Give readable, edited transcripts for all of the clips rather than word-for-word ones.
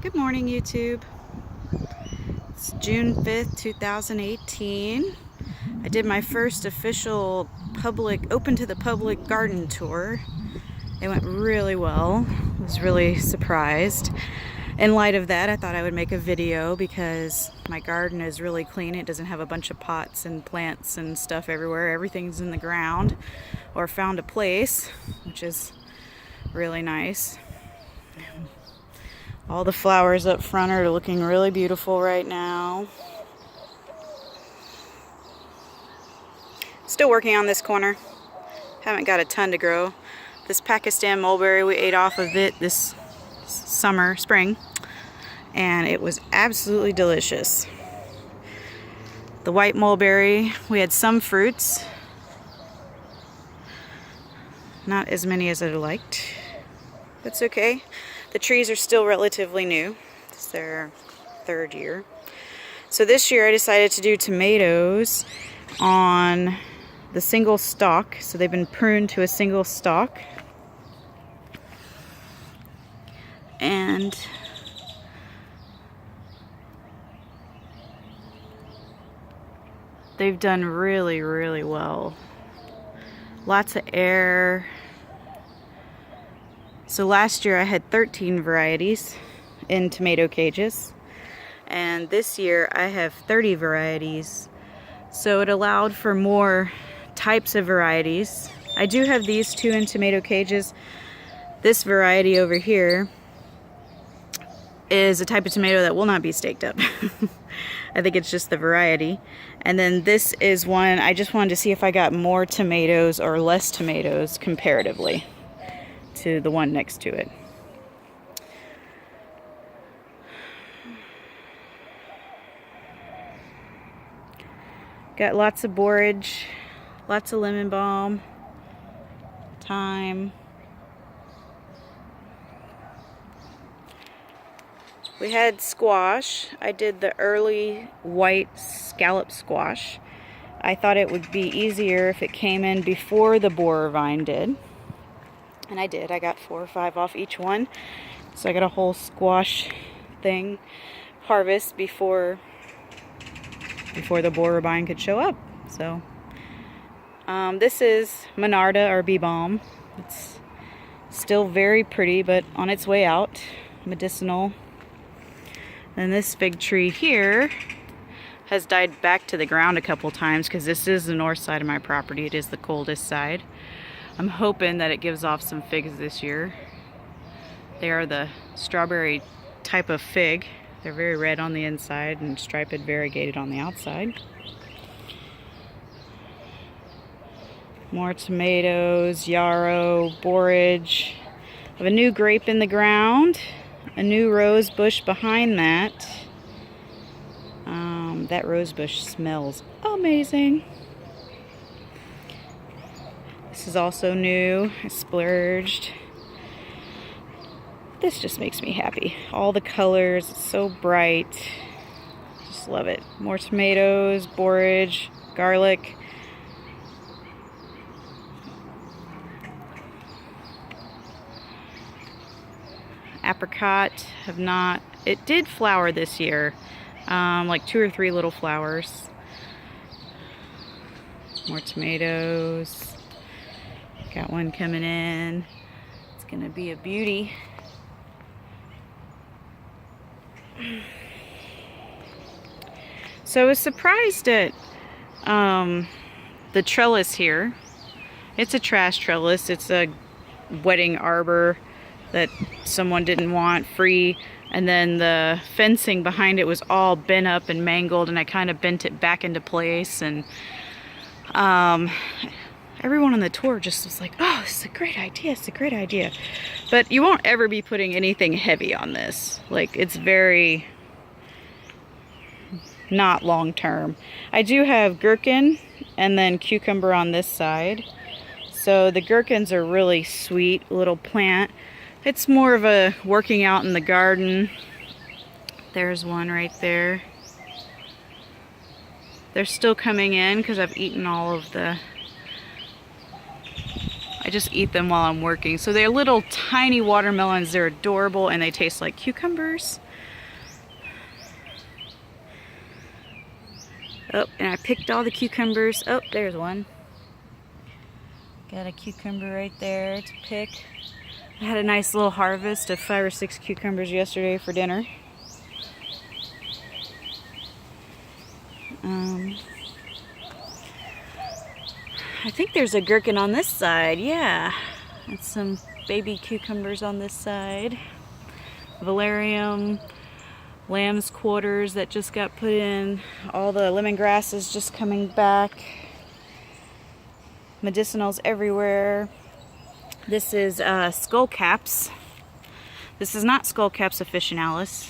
Good morning, YouTube. It's June 5th, 2018. I did my first official open to the public garden tour. It went really well. I was really surprised. In light of that, I thought I would make a video because my garden is really clean. It doesn't have a bunch of pots and plants and stuff everywhere. Everything's in the ground or found a place, which is really nice. All the flowers up front are looking really beautiful right now. Still working on this corner. Haven't got a ton to grow. This Pakistan mulberry, we ate off of it this spring, and it was absolutely delicious. The white mulberry, we had some fruits. Not as many as I'd liked. That's okay. The trees are still relatively new. It's their third year. So this year I decided to do tomatoes on the single stalk. So they've been pruned to a single stalk. And they've done really, really well. Lots of air. So last year I had 13 varieties in tomato cages, and this year I have 30 varieties. So it allowed for more types of varieties. I do have these two in tomato cages. This variety over here is a type of tomato that will not be staked up. I think it's just the variety. And then this is one, I just wanted to see if I got more tomatoes or less tomatoes comparatively to the one next to it. Got lots of borage, lots of lemon balm, thyme. We had squash. I did the early white scallop squash. I thought it would be easier if it came in before the borer vine did. And I did. I got 4 or 5 off each one. So I got a whole squash thing harvest before the borer vine could show up. So this is Monarda or bee balm. It's still very pretty, but on its way out. Medicinal. And this fig tree here has died back to the ground a couple times because this is the north side of my property. It is the coldest side. I'm hoping that it gives off some figs this year. They are the strawberry type of fig. They're very red on the inside and striped variegated on the outside. More tomatoes, yarrow, borage. I have a new grape in the ground. A new rose bush behind that. That rose bush smells amazing. This is also new. I splurged. This just makes me happy. All the colors, it's so bright. Just love it. More tomatoes, borage, garlic. Apricot, have not. It did flower this year. Like 2 or 3 little flowers. More tomatoes. Got one coming in. It's gonna be a beauty. So I was surprised at the trellis here. It's a trash trellis. It's a wedding arbor that someone didn't want free, and then the fencing behind it was all bent up and mangled, and I kind of bent it back into place, and everyone on the tour just was like, oh, this is a great idea, it's a great idea. But you won't ever be putting anything heavy on this. Like, it's very not long term. I do have gherkin and then cucumber on this side. So the gherkins are really sweet little plant. It's more of a working out in the garden. There's one right there. They're still coming in because I've eaten all of the... I just eat them while I'm working. So they're little tiny watermelons. They're adorable and they taste like cucumbers. Oh, and I picked all the cucumbers. Oh, there's one. Got a cucumber right there to pick. I had a nice little harvest of 5 or 6 cucumbers yesterday for dinner. I think there's a gherkin on this side. Yeah, and some baby cucumbers on this side. Valerian, lamb's quarters that just got put in. All the lemongrass is just coming back. Medicinals everywhere. This is skullcaps. This is not skullcaps officinalis,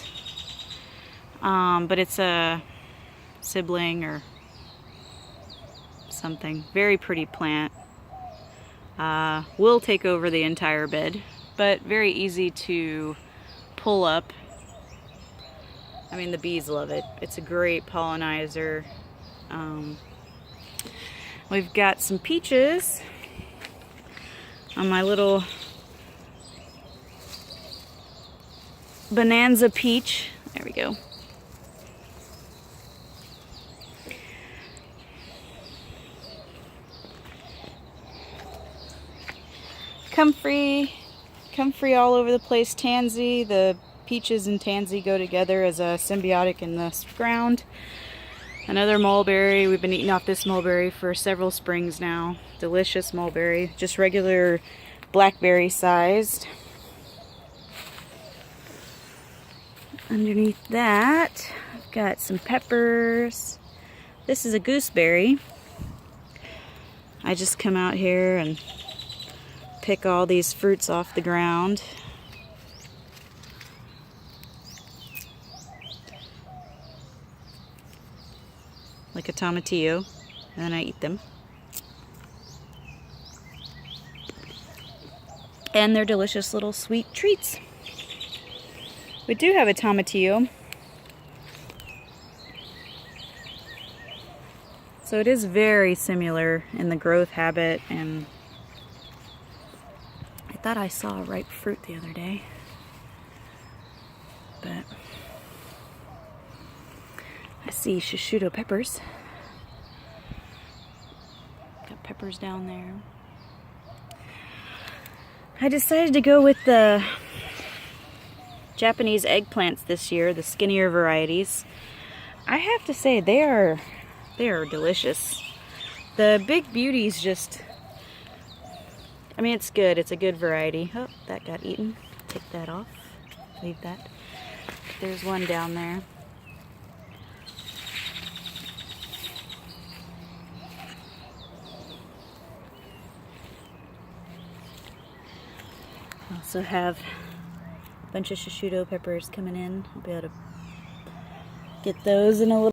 but it's a sibling or something. Very pretty plant. Will take over the entire bed, but very easy to pull up. I mean, the bees love it. It's a great pollinizer. We've got some peaches on my little Bonanza peach. There we go. Comfrey all over the place. Tansy, the peaches and tansy go together as a symbiotic in the ground. Another mulberry. We've been eating off this mulberry for several springs now. Delicious mulberry, just regular blackberry sized. Underneath that, I've got some peppers. This is a gooseberry. I just come out here and pick all these fruits off the ground. Like a tomatillo, and then I eat them. And they're delicious little sweet treats. We do have a tomatillo. So it is very similar in the growth habit, and I thought I saw a ripe fruit the other day. But I see shishito peppers. Got peppers down there. I decided to go with the Japanese eggplants this year, the skinnier varieties. I have to say they are delicious. The big beauties just, I mean, it's good. It's a good variety. Oh, that got eaten. Take that off. Leave that. There's one down there. I also have a bunch of shishito peppers coming in. I'll be able to get those in a little